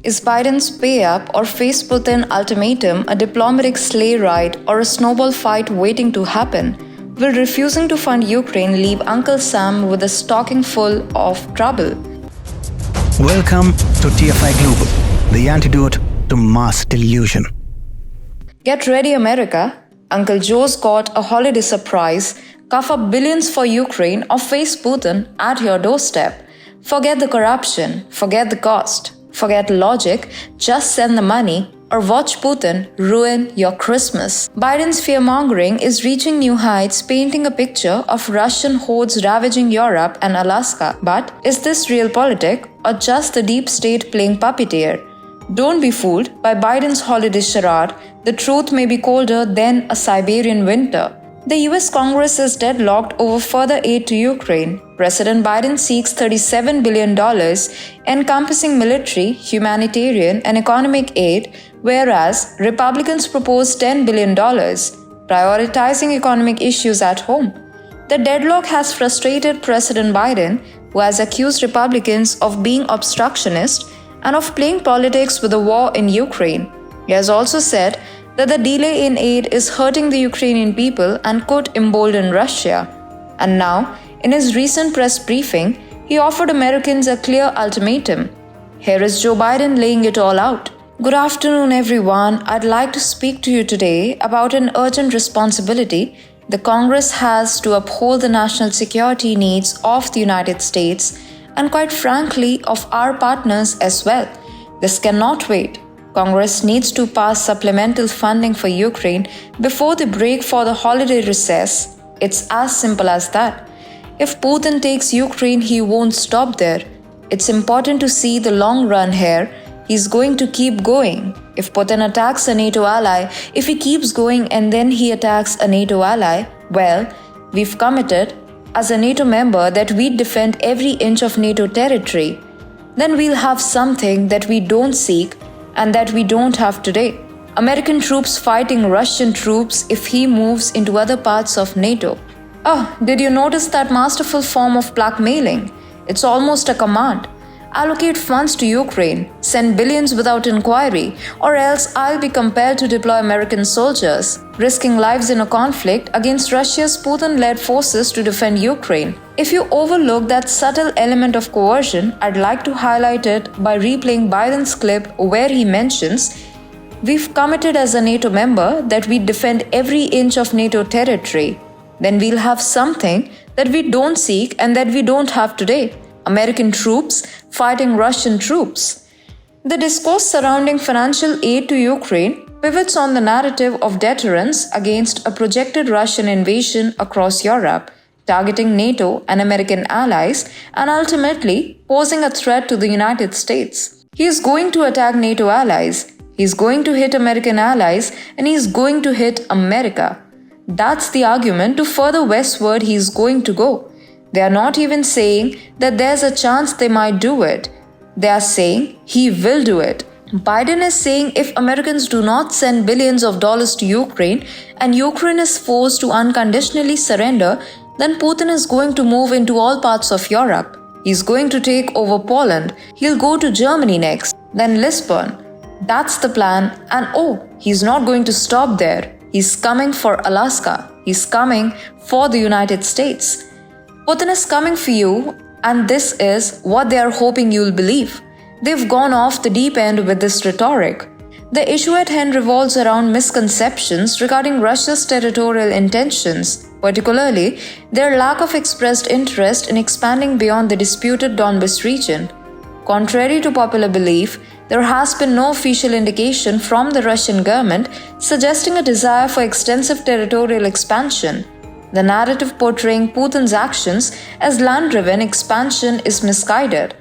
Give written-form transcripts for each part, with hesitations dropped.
Is Biden's pay up or face Putin ultimatum a diplomatic sleigh ride or a snowball fight waiting to happen? Will refusing to fund Ukraine leave Uncle Sam with a stocking full of trouble? Welcome to TFI Global, the antidote to mass delusion. Get ready, America. Uncle Joe's got a holiday surprise. Cough up billions for Ukraine or face Putin at your doorstep. Forget the corruption, forget the cost, forget logic, just send the money or watch Putin ruin your Christmas. Biden's fear-mongering is reaching new heights, painting a picture of Russian hordes ravaging Europe and Alaska. But is this realpolitik or just the deep state playing puppeteer? Don't be fooled by Biden's holiday charade. The truth may be colder than a Siberian winter. The US Congress is deadlocked over further aid to Ukraine. President Biden seeks $37 billion, encompassing military, humanitarian, and economic aid, whereas Republicans propose $10 billion, prioritizing economic issues at home. The deadlock has frustrated President Biden, who has accused Republicans of being obstructionist and of playing politics with the war in Ukraine. He has also said that the delay in aid is hurting the Ukrainian people and could embolden Russia. And now, in his recent press briefing, he offered Americans a clear ultimatum. Here is Joe Biden laying it all out. Good afternoon, everyone. I'd like to speak to you today about an urgent responsibility the Congress has to uphold the national security needs of the United States and, quite frankly, of our partners as well. This cannot wait. Congress needs to pass supplemental funding for Ukraine before the break for the holiday recess. It's as simple as that. If Putin takes Ukraine, he won't stop there. It's important to see the long run here. He's going to keep going. If Putin attacks a NATO ally, if he keeps going and then he attacks a NATO ally, well, we've committed as a NATO member that we'd defend every inch of NATO territory. Then we'll have something that we don't seek and that we don't have today. American troops fighting Russian troops if he moves into other parts of NATO. Oh, did you notice that masterful form of blackmailing? It's almost a command. Allocate funds to Ukraine, send billions without inquiry, or else I'll be compelled to deploy American soldiers, risking lives in a conflict against Russia's Putin-led forces to defend Ukraine. If you overlook that subtle element of coercion, I'd like to highlight it by replaying Biden's clip where he mentions, "We've committed as a NATO member that we defend every inch of NATO territory. Then we'll have something that we don't seek and that we don't have today. American troops fighting Russian troops." The discourse surrounding financial aid to Ukraine pivots on the narrative of deterrence against a projected Russian invasion across Europe, targeting NATO and American allies, and ultimately posing a threat to the United States. He is going to attack NATO allies, he is going to hit American allies, and he is going to hit America. That's the argument to further westward he is going to go. They are not even saying that there's a chance they might do it. They are saying he will do it. Biden is saying if Americans do not send billions of dollars to Ukraine and Ukraine is forced to unconditionally surrender, then Putin is going to move into all parts of Europe. He's going to take over Poland. He'll go to Germany next, then Lisbon. That's the plan. And oh, he's not going to stop there. He's coming for Alaska. He's coming for the United States. Putin is coming for you, and this is what they are hoping you'll believe. They've gone off the deep end with this rhetoric. The issue at hand revolves around misconceptions regarding Russia's territorial intentions, particularly their lack of expressed interest in expanding beyond the disputed Donbas region. Contrary to popular belief, there has been no official indication from the Russian government suggesting a desire for extensive territorial expansion. The narrative portraying Putin's actions as land-driven expansion is misguided.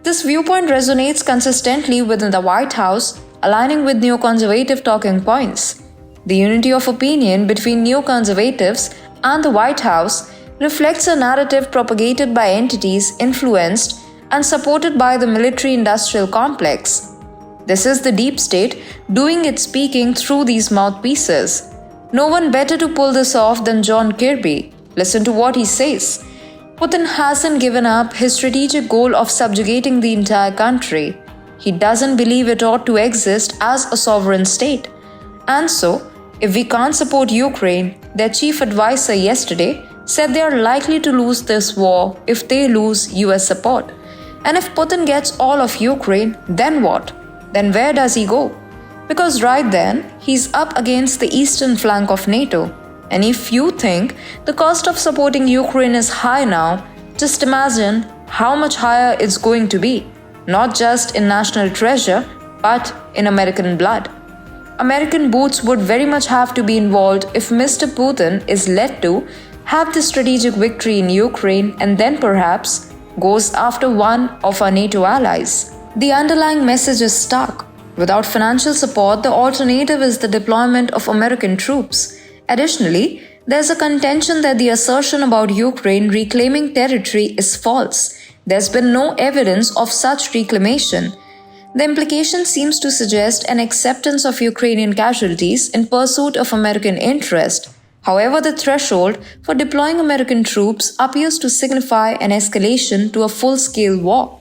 This viewpoint resonates consistently within the White House, aligning with neoconservative talking points. The unity of opinion between neoconservatives and the White House reflects a narrative propagated by entities influenced and supported by the military-industrial complex. This is the deep state doing its speaking through these mouthpieces. No one better to pull this off than John Kirby. Listen to what he says. Putin hasn't given up his strategic goal of subjugating the entire country. He doesn't believe it ought to exist as a sovereign state. And so, if we can't support Ukraine, their chief advisor yesterday said they are likely to lose this war if they lose US support. And if Putin gets all of Ukraine, then what? Then where does he go? Because right then, he's up against the eastern flank of NATO. And if you think the cost of supporting Ukraine is high now, just imagine how much higher it's going to be, not just in national treasure, but in American blood. American boots would very much have to be involved if Mr. Putin is led to have the strategic victory in Ukraine and then perhaps goes after one of our NATO allies. The underlying message is stark. Without financial support, the alternative is the deployment of American troops. Additionally, there's a contention that the assertion about Ukraine reclaiming territory is false. There's been no evidence of such reclamation. The implication seems to suggest an acceptance of Ukrainian casualties in pursuit of American interest. However, the threshold for deploying American troops appears to signify an escalation to a full-scale war.